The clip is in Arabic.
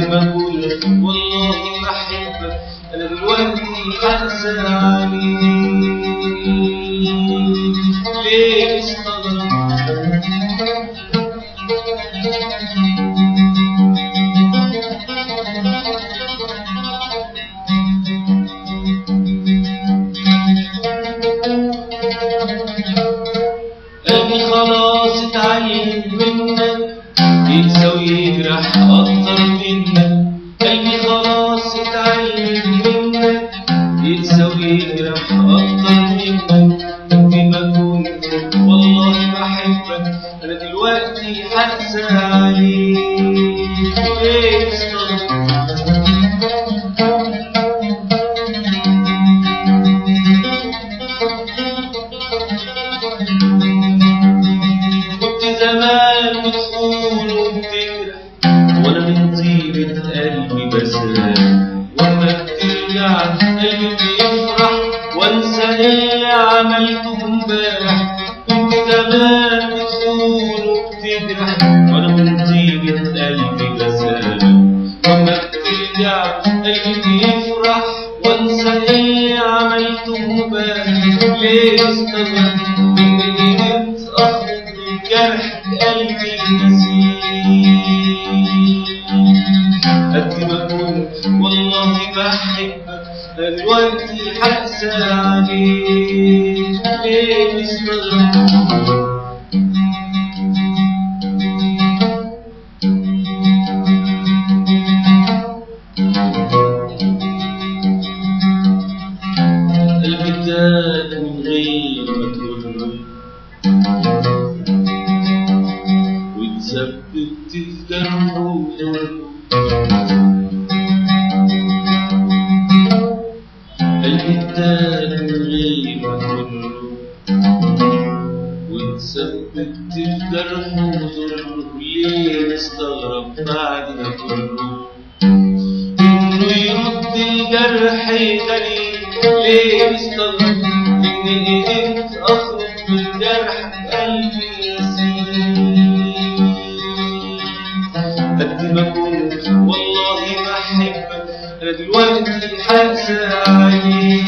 ما قلت والله بحبك أنا دلوقتي حاسة عليك. ليه استغربت؟ قلبي خلاص اتعلم منك ينسى ويجرح أكتر منك. قلبي خلاص اتعلم منك ينسى ويجرح أكتر منك. انت ما كنت والله بحبك أنا دلوقتي حاسة عليك. ليه استغربت؟ كنت زمان بتخون وبتجرح وانا من طيبة قلبي بسرح، واما بترجع قلبي بيفرح وانسى اللي عملته امبارح. كنت زمان بتخون وبتجرح وانا من طيبة قلبي بسرح، واما بترجع قلبي بيفرح وانسى اللي عملته امبارح. ليه استغربت مني قدرت اخرج من جرح قلبي نسيت؟ قد ما كنت والله بحبك أنا دلوقتي حاسة عليك. ليه استغربت؟ قلبي اداك من غير ما تقوله واتثبت في جرحه قلبي اداك من غير ما تقوله واتثبت في جرحه وظلمه. ليه نستغرب بعد ده كله انه يرد الجرح تاني؟ ليه مستغرب اني قدرت اخرج من جرح قلبي نسيت؟ قد ما كنت والله بحبك انا دلوقتي حاسة عليك.